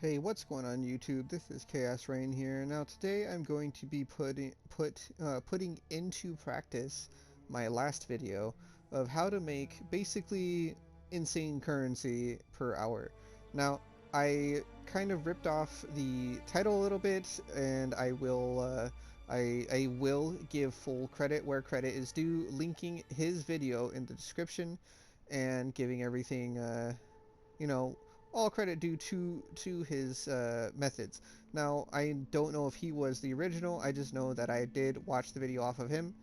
Hey, what's going on YouTube? This is Chaos-Reighn here. Now today I'm going to be putting into practice my last video of how to make basically insane currency per hour. Now I kind of ripped off the title a little bit, and I will give full credit where credit is due, linking his video in the description and giving everything you know, all credit due to his methods. Now, I don't know if he was the original. I just know that I did watch the video off of him,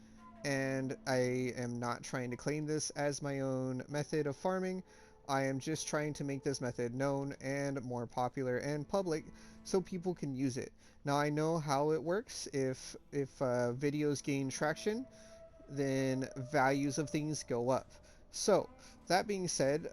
and I am not trying to claim this as my own method of farming. I am just trying to make this method known and more popular and public so people can use it. Now, I know how it works. If videos gain traction, then values of things go up. So, that being said,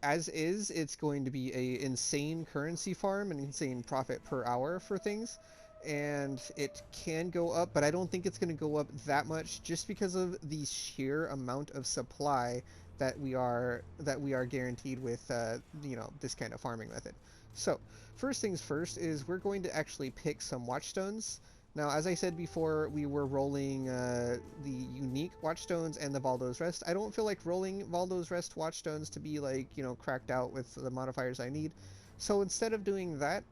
as is, it's going to be a insane currency farm, an insane profit per hour for things, and it can go up, but I don't think it's going to go up that much just because of the sheer amount of supply that we are guaranteed with this kind of farming method. So, first things first is we're going to actually pick some watchstones. Now, as I said before, we were rolling the unique watchstones and the Valdo's Rest. I don't feel like rolling Valdo's Rest watchstones to be cracked out with the modifiers I need. So instead of doing that,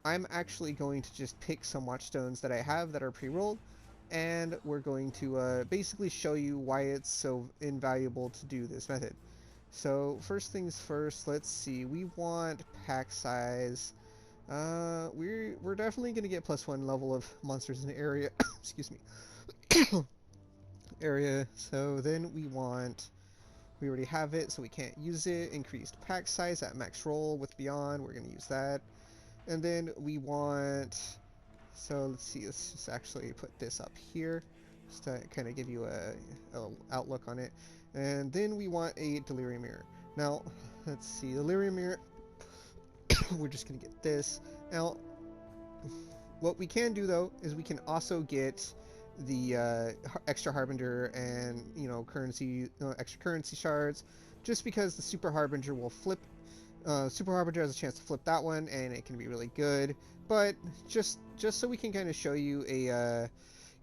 I'm actually going to just pick some watchstones that I have that are pre-rolled, and we're going to basically show you why it's so invaluable to do this method. So first things first, let's see. We want pack size. We're definitely gonna get +1 level of monsters in the area. Excuse me. Area. So then we already have it, so we can't use it. Increased pack size at max roll with beyond. We're gonna use that. And then we want. So let's see. Let's just actually put this up here, just to kind of give you a outlook on it. And then we want a delirium mirror. Now, let's see. Delirium mirror. We're just gonna get this. Now, what we can do though is we can also get the extra harbinger and extra currency shards, just because the super harbinger will flip. Super harbinger has a chance to flip that one, and it can be really good. But just so we can kind of show you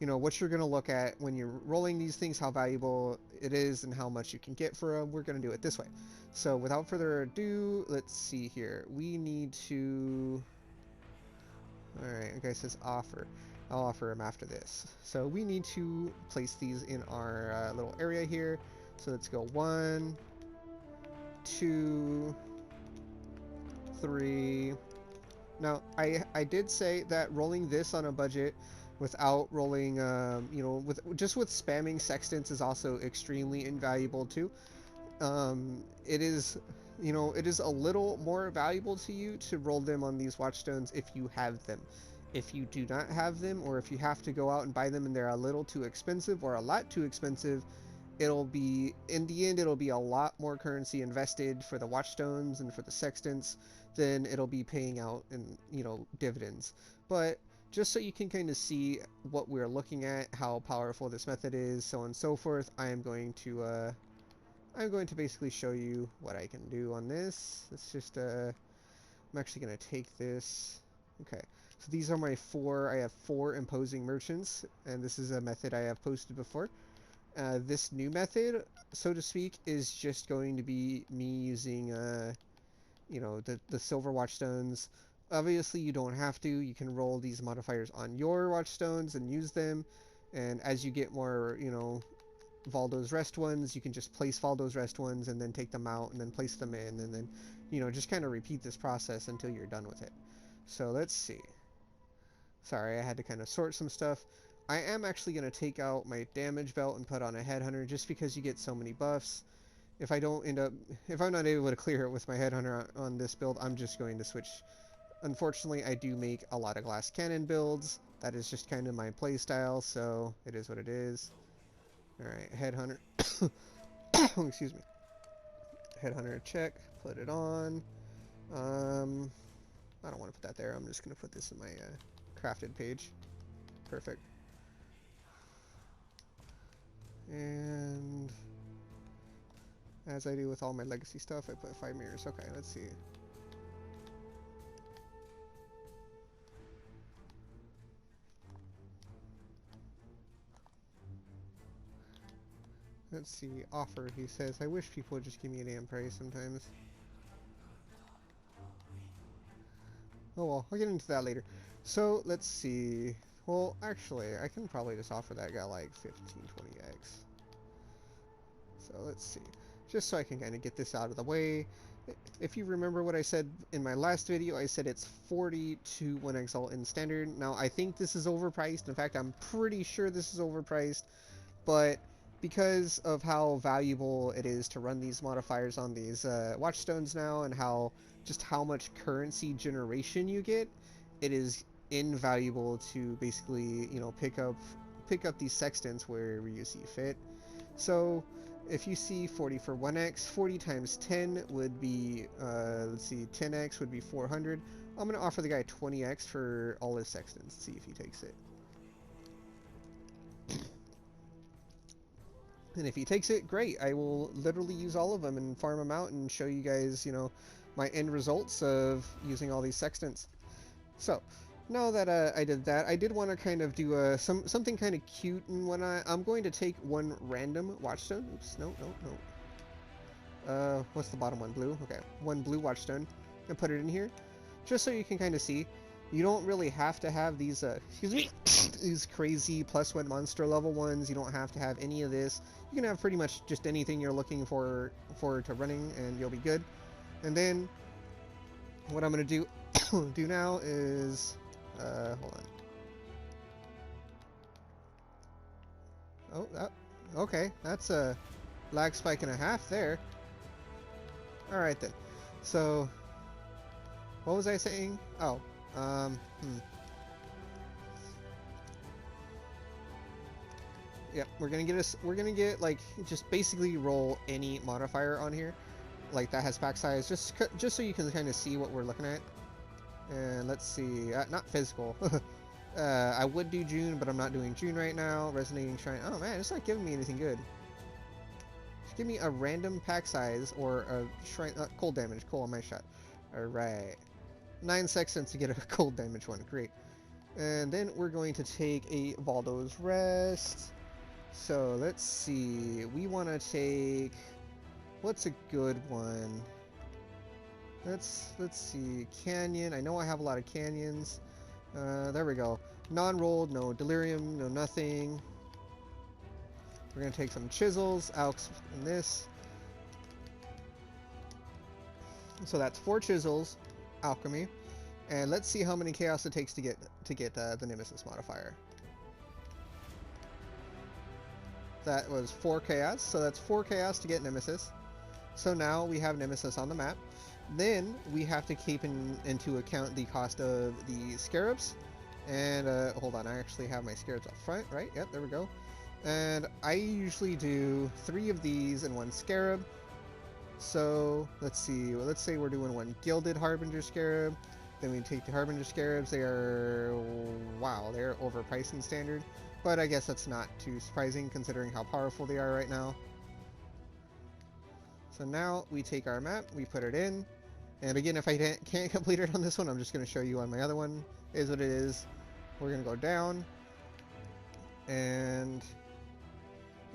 what you're going to look at when you're rolling these things, how valuable it is and how much you can get for them, we're going to do it this way. So without further ado, let's see here. We need to. Alright, okay, it says offer. I'll offer them after this. So we need to place these in our little area here. So let's go 1, 2, 3. Now, I did say that rolling this on a budget without rolling, with spamming sextants is also extremely invaluable too. It is, it is a little more valuable to you to roll them on these watchstones if you have them. If you do not have them, or if you have to go out and buy them and they're a little too expensive or a lot too expensive, it'll be, in the end, it'll be a lot more currency invested for the watchstones and for the sextants than it'll be paying out in, dividends. But just so you can kind of see what we're looking at, how powerful this method is, so on and so forth, I'm going to basically show you what I can do on this. Let's just, I'm actually going to take this. Okay, so these are my I have 4 imposing merchants, and this is a method I have posted before. This new method, so to speak, is just going to be me using, the silver watchstones. Obviously, you don't have to. You can roll these modifiers on your watchstones and use them. And as you get more, Valdo's Rest ones, you can just place Valdo's Rest ones and then take them out and then place them in, and then, just kind of repeat this process until you're done with it. So let's see. Sorry, I had to kind of sort some stuff. I am actually going to take out my damage belt and put on a headhunter just because you get so many buffs. If I'm not able to clear it with my headhunter on this build, I'm just going to switch. Unfortunately, I do make a lot of glass cannon builds. That is just kind of my playstyle, so it is what it is. Alright, headhunter. Excuse me. Headhunter check. Put it on. I don't want to put that there. I'm just going to put this in my crafted page. Perfect. And as I do with all my legacy stuff, I put 5 mirrors. Okay, let's see. Let's see, offer, he says. I wish people would just give me a damn price sometimes. Oh well, I'll get into that later. So, let's see. Well, actually, I can probably just offer that guy like 15-20x. So, let's see. Just so I can kind of get this out of the way. If you remember what I said in my last video, I said it's 40 to 1 exalt in standard. Now, I think this is overpriced. In fact, I'm pretty sure this is overpriced. But because of how valuable it is to run these modifiers on these watchstones now, and how much currency generation you get, it is invaluable to basically, you know, pick up these sextants wherever you see fit. So if you see 40 for 1x, 40 times 10 would be, let's see, 10x would be 400. I'm going to offer the guy 20x for all his sextants, see if he takes it. And if he takes it, great. I will literally use all of them and farm them out and show you guys, you know, my end results of using all these sextants. So, now that I did that, I did want to kind of do something kind of cute, and when I'm going to take one random watchstone. Oops, no. What's the bottom one? Blue? Okay, one blue watchstone, and put it in here, just so you can kind of see. You don't really have to have these, excuse me, these crazy +1 monster level ones. You don't have to have any of this. You can have pretty much just anything you're looking for to running, and you'll be good. And then, what I'm going to do now is, hold on. Oh, okay, that's a lag spike and a half there. Alright then. So, what was I saying? Oh, Yep, we're gonna get like, just basically roll any modifier on here, like that has pack size, just so you can kind of see what we're looking at. And let's see, not physical. I would do June, but I'm not doing June right now. Resonating Shrine. Oh man, it's not giving me anything good. Just give me a random pack size or a shrine. Cold damage. Cool on my shot. Alright. 9 seconds to get a cold damage one. Great. And then we're going to take a Valdo's Rest. So let's see. We want to take. What's a good one? Let's see. Canyon. I know I have a lot of canyons. There we go. Non-rolled, no delirium, no nothing. We're gonna take some chisels, Alex, in this. So that's 4 chisels, alchemy, and let's see how many chaos it takes to get the nemesis modifier. That was 4 chaos, so that's 4 chaos to get nemesis. So now we have nemesis on the map. Then we have to keep into account the cost of the scarabs. And hold on, I actually have my scarabs up front, right? Yep, there we go. And I usually do 3 of these and 1 scarab. So let's see. Well, let's say we're doing 1 gilded harbinger scarab. Then we take the harbinger scarabs. They are, wow, they're overpriced in standard. But I guess that's not too surprising considering how powerful they are right now. So now we take our map, we put it in. And again, if I can't complete it on this one, I'm just going to show you on my other one. Is what it is. We're going to go down. And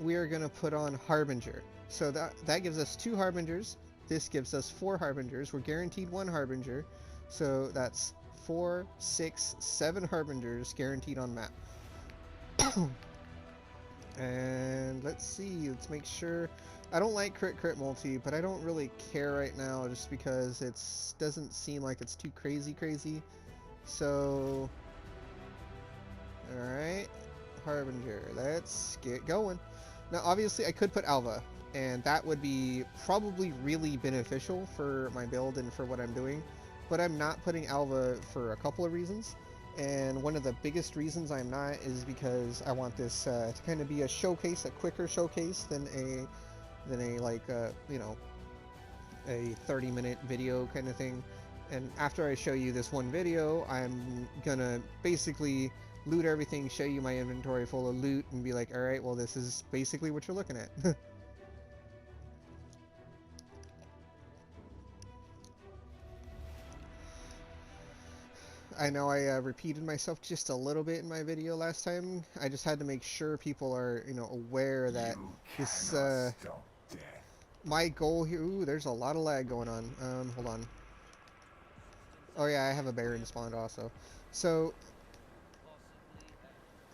we are going to put on Harbinger. So that gives us 2 Harbingers. This gives us 4 Harbingers. We're guaranteed 1 Harbinger. So that's 4, 6, 7 Harbingers guaranteed on map. And let's see. Let's make sure. I don't like crit multi, but I don't really care right now just because it doesn't seem like it's too crazy. So, alright, Harbinger, let's get going. Now obviously I could put Alva, and that would be probably really beneficial for my build and for what I'm doing, but I'm not putting Alva for a couple of reasons. And one of the biggest reasons I'm not is because I want this to kind of be a showcase, a quicker showcase than a like you know, a 30-minute video kind of thing. And after I show you this one video, I'm gonna basically loot everything, show you my inventory full of loot, and be like, alright, well this is basically what you're looking at. I know I repeated myself just a little bit in my video last time. I just had to make sure people are, you know, aware that this, my goal here... Ooh, there's a lot of lag going on. Hold on. Oh yeah, I have a Baron spawned also. So,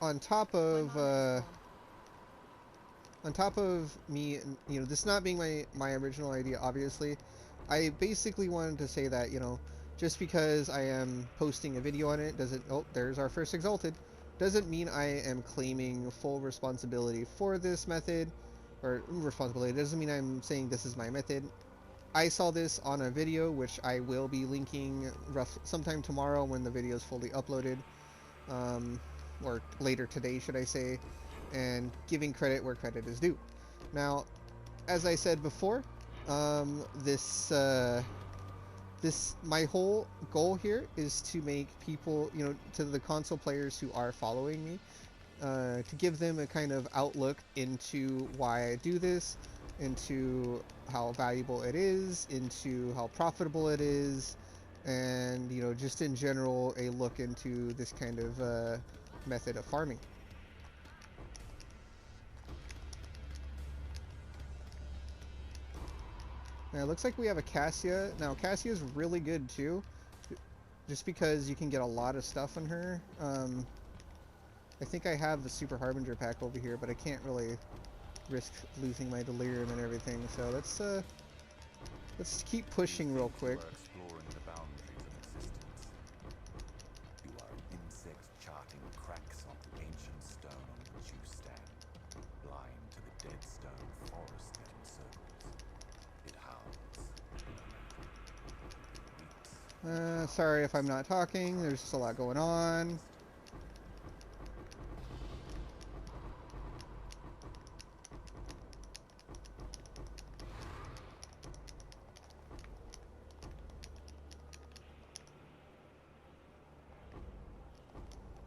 on top of me, you know, this not being my original idea, obviously, I basically wanted to say that, you know, just because I am posting a video on it doesn't... Oh, there's our first Exalted. Doesn't mean I am claiming full responsibility for this method, or responsibility. Doesn't mean I'm saying this is my method. I saw this on a video, which I will be linking sometime tomorrow when the video is fully uploaded, or later today, should I say, and giving credit where credit is due. Now, as I said before, my whole goal here is to make people, you know, to the console players who are following me, to give them a kind of outlook into why I do this, into how valuable it is, into how profitable it is, and, you know, just in general a look into this kind of method of farming. Now it looks like we have a Cassia. Now Cassia is really good too, just because you can get a lot of stuff on her. I think I have the Super Harbinger pack over here, but I can't really risk losing my delirium and everything. So let's keep pushing real quick. Exploring the boundaries of existence. You are an insect charting cracks on the ancient stone on which you stand, blind to the dead stone forest that encircles. It howls. It weeps. Sorry if I'm not talking. There's just a lot going on.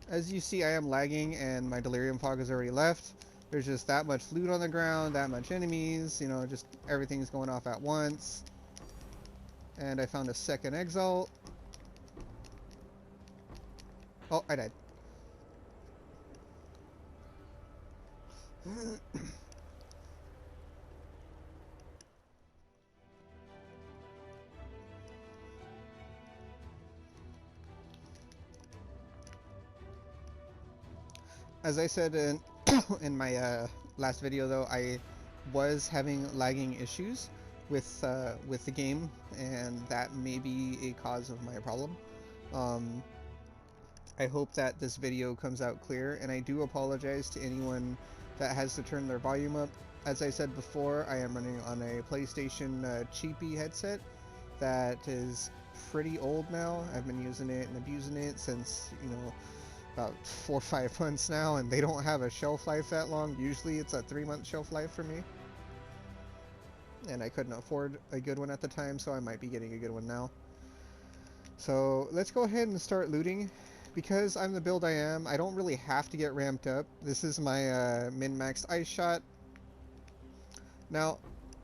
As you see, I am lagging and my delirium fog has already left. There's just that much loot on the ground, that much enemies, you know, just everything's going off at once. And I found a second exalt. Oh, I died. As I said in my last video, though, I was having lagging issues with the game, and that may be a cause of my problem. I hope that this video comes out clear, and I do apologize to anyone that has to turn their volume up. As I said before, I am running on a PlayStation cheapy headset that is pretty old now. I've been using it and abusing it since, you know, about 4 or 5 months now, and they don't have a shelf life that long. Usually it's a 3-month shelf life for me, and I couldn't afford a good one at the time, so I might be getting a good one now. So let's go ahead and start looting. Because I'm the build I am, I don't really have to get ramped up. This is my min-maxed ice shot. Now,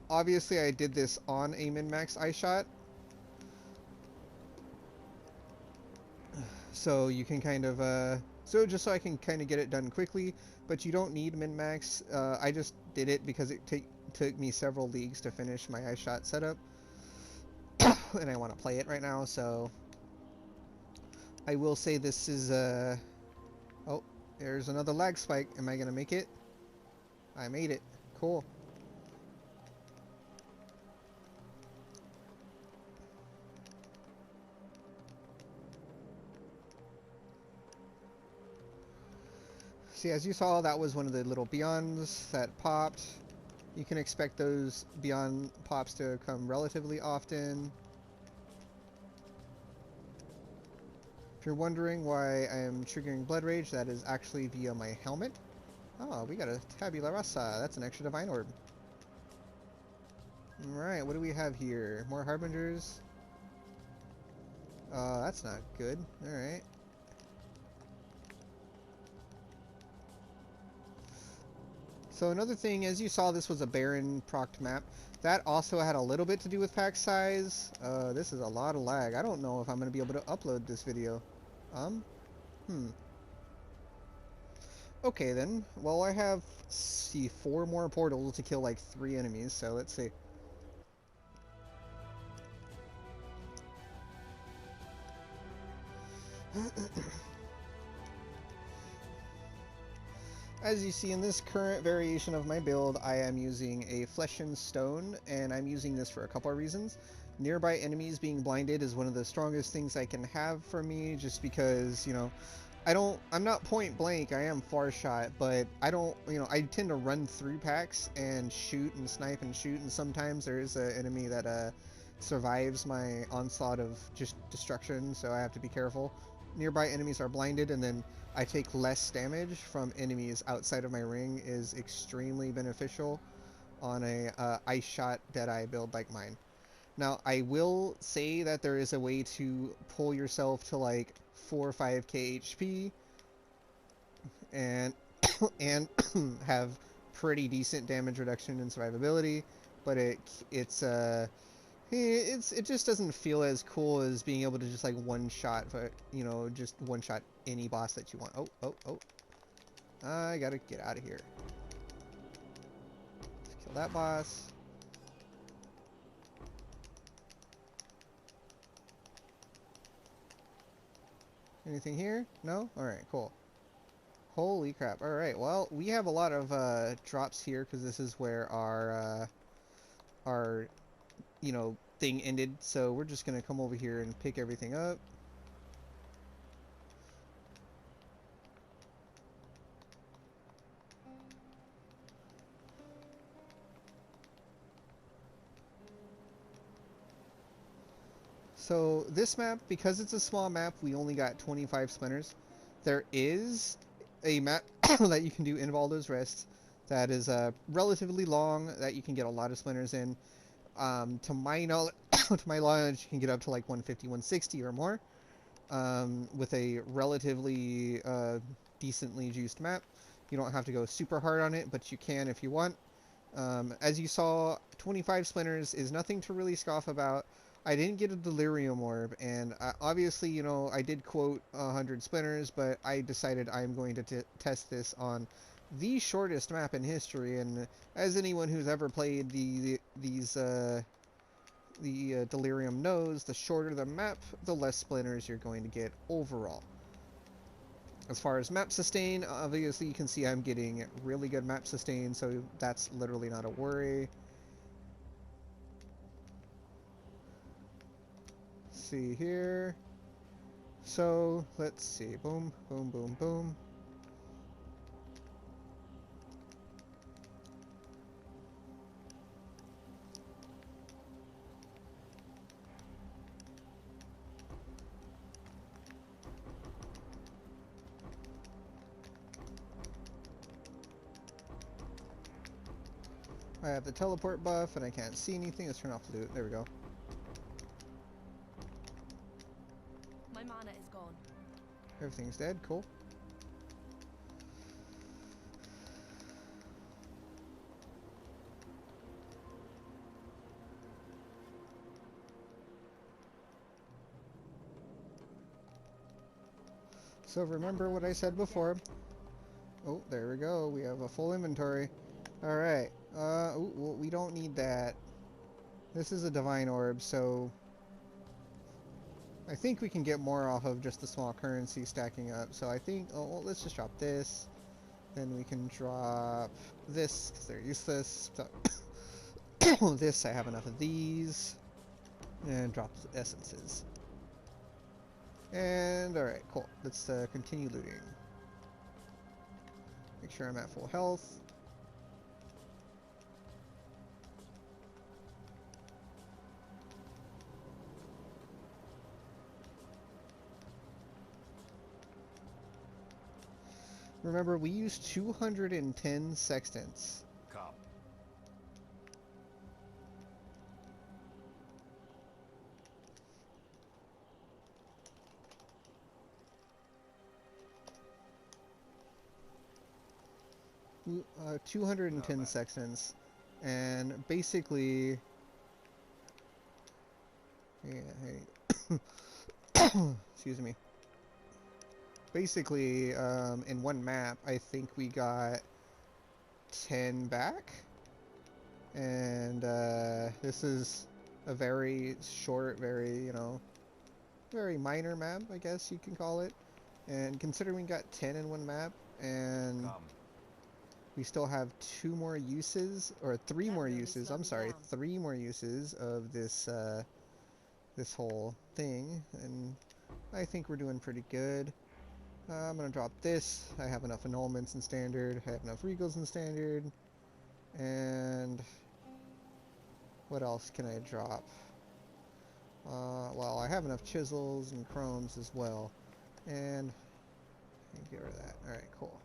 obviously I did this on a min-maxed ice shot, so you can kind of just so I can kind of get it done quickly, but you don't need min-max. I just did it because it took me several leagues to finish my ice shot setup, and I want to play it right now. So I will say this is oh, there's another lag spike. Am I gonna make it? I made it. Cool. See, as you saw, that was one of the little Beyonds that popped. You can expect those Beyond pops to come relatively often. If you're wondering why I am triggering Blood Rage, that is actually via my helmet. Oh, we got a Tabula Rasa. That's an extra Divine Orb. Alright, what do we have here? More Harbingers. That's not good. Alright. So another thing, as you saw, this was a Baron procced map. That also had a little bit to do with pack size. This is a lot of lag. I don't know if I'm going to be able to upload this video. Um, hmm. Okay then. Well, I have, see, 4 more portals to kill like 3 enemies, so let's see. As you see in this current variation of my build, I am using a flesh and stone, and I'm using this for a couple of reasons. Nearby enemies being blinded is one of the strongest things I can have for me, just because, you know, I'm not point blank, I am far shot, but I don't, you know, I tend to run through packs and shoot and snipe and shoot, and sometimes there is an enemy that survives my onslaught of just destruction, so I have to be careful. Nearby enemies are blinded, and then I take less damage from enemies outside of my ring is extremely beneficial on a ice shot Deadeye build like mine. Now, I will say that there is a way to pull yourself to like 4 or 5k HP and and have pretty decent damage reduction and survivability, but it just doesn't feel as cool as being able to just like one shot, you know, just one shot any boss that you want. Oh, I gotta get out of here. Let's kill that boss. Anything here? No? Alright, cool. Holy crap. Alright, well, we have a lot of drops here because this is where our, you know, thing ended. So we're just going to come over here and pick everything up. So this map, because it's a small map, we only got 25 splinters. There is a map that you can do in Valdo's Rest that is relatively long, that you can get a lot of splinters in. To my knowledge, to my knowledge, you can get up to like 150, 160 or more with a relatively decently juiced map. You don't have to go super hard on it, but you can if you want. As you saw, 25 splinters is nothing to really scoff about. I didn't get a delirium orb, and obviously, you know, I did quote 100 splinters, but I decided I'm going to test this on the shortest map in history, and as anyone who's ever played the delirium knows, the shorter the map, the less splinters you're going to get overall. As far as map sustain, obviously you can see I'm getting really good map sustain, so that's literally not a worry. See here. So let's see. Boom, boom, boom, boom. I have the teleport buff and I can't see anything. Let's turn off the loot. There we go. My mana is gone. Everything's dead. Cool. So remember what I said before. Oh, there we go. We have a full inventory. Alright. Ooh, well, we don't need that. This is a divine orb, so I think we can get more off of just the small currency stacking up. So I think, oh, well, let's just drop this. Then we can drop this, because they're useless. So this, I have enough of these. And drop the essences. And, alright, cool. Let's continue looting. Make sure I'm at full health. Remember, we used 210 sextants. Come. 210 sextants, and basically, yeah, hey, excuse me. basically, in one map, I think we got 10 back. And this is a very short, very, very minor map, I guess you can call it. And considering we got 10 in one map, and Come. we still have 2 more uses, or 3 That more really uses, slowed I'm me sorry, down. 3 more uses of this, this whole thing, and I think we're doing pretty good. I'm gonna drop this. I have enough annulments in standard, I have enough regals in standard, and what else can I drop? Well, I have enough chisels and chromes as well, and get rid of that. Alright, cool.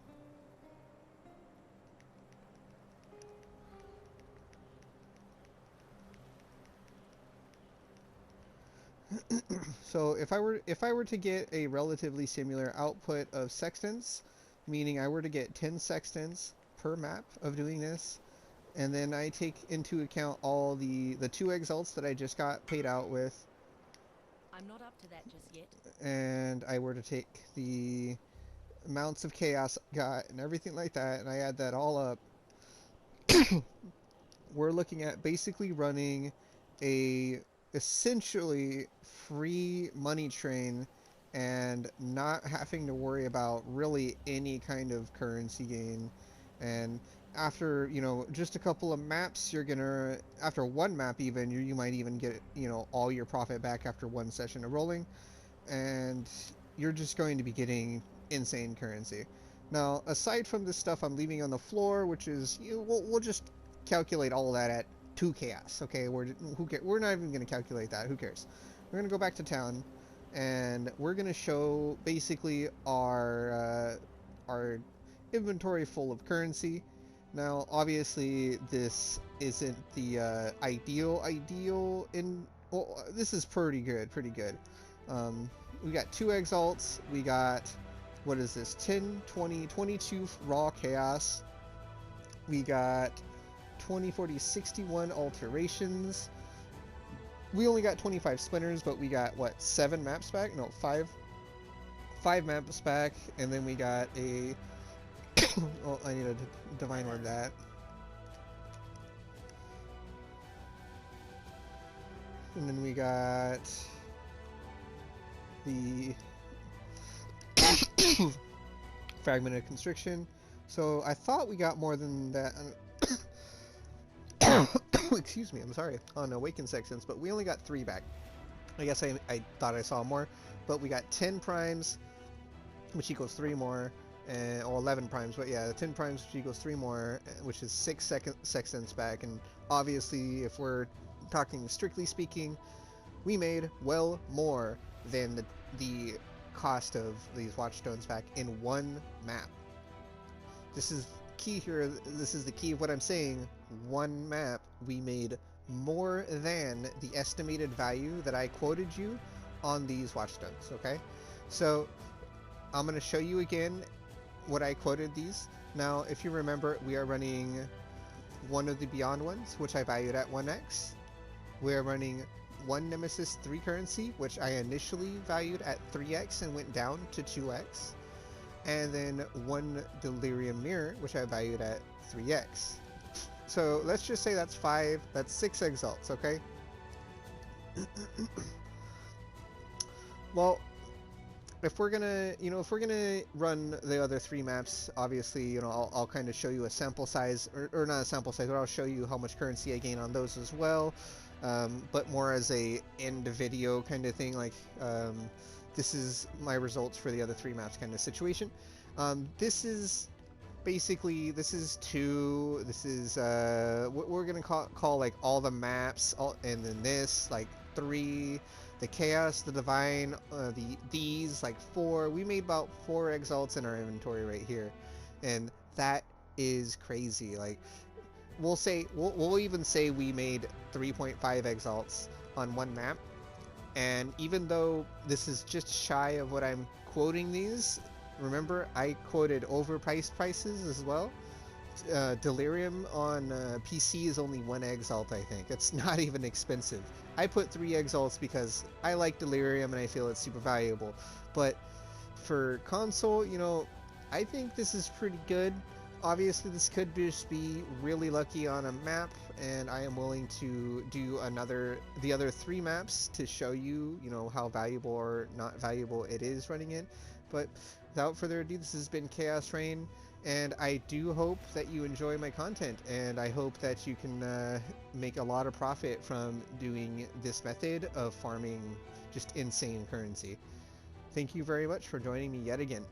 So if I were to get a relatively similar output of sextants, meaning I were to get 10 sextants per map of doing this, and then I take into account all the 2 exalts that I just got paid out with, I'm not up to that just yet. and I were to take the amounts of chaos I got and everything like that, and I add that all up, we're looking at basically running a essentially free money train and not having to worry about really any kind of currency gain. And after, just a couple of maps, you're gonna, after one map even, you might even get, all your profit back after one session of rolling, and you're just going to be getting insane currency. Now, aside from this stuff I'm leaving on the floor, which is, we'll just calculate all of that at 2 chaos. Okay, we're not even going to calculate that. Who cares? We're going to go back to town, and we're going to show basically our inventory full of currency. Now, obviously, this isn't the ideal in. Well, this is pretty good. We got 2 exalts. We got, what is this? 10, 20, 22 raw chaos. We got 20, 40, 61 alterations. We only got 25 splinters, but we got, what, 7 maps back? No, 5 maps back, and then we got a... oh, I need to divine orb that. And then we got the fragmented constriction. So I thought we got more than that. Excuse me, I'm sorry, on Awakened Sextants, but we only got 3 back. I guess I thought I saw more, but we got 10 primes, which equals 3 more, or 11 primes, but yeah, 10 primes, which equals 3 more, which is 6 sextants back, and obviously, if we're talking strictly speaking, we made well more than the cost of these watchstones back in one map. This is key here. This is the key of what I'm saying. One map, we made more than the estimated value that I quoted you on these watchstones. Okay, so I'm going to show you again what I quoted these. Now, if you remember, we are running one of the Beyond ones, which I valued at 1x. We are running one Nemesis 3 currency, which I initially valued at 3x and went down to 2x. And then one Delirium Mirror, which I valued at 3x. So let's just say that's 5, that's 6 exalts, okay? Well, if we're gonna run the other 3 maps, obviously, I'll kind of show you a sample size, or not a sample size, but I'll show you how much currency I gain on those as well. But more as a end video kind of thing, like, this is my results for the other 3 maps kind of situation. This is basically, this is what we're gonna call like all the maps, and then this, like 3, the chaos, the divine, these like 4. We made about 4 exalts in our inventory right here, and that is crazy. Like, we'll even say we made 3.5 exalts on one map, and even though this is just shy of what I'm quoting these, remember I quoted overpriced prices as well. Delirium on PC is only 1 exalt, I think. It's not even expensive. I put 3 exalts because I like Delirium and I feel it's super valuable, but for console, you know, I think this is pretty good. Obviously, this could just be really lucky on a map, and I am willing to do the other 3 maps to show you, you know, how valuable or not valuable it is running it. But without further ado, this has been Chaos-Reighn, and I do hope that you enjoy my content, and I hope that you can make a lot of profit from doing this method of farming just insane currency. Thank you very much for joining me yet again.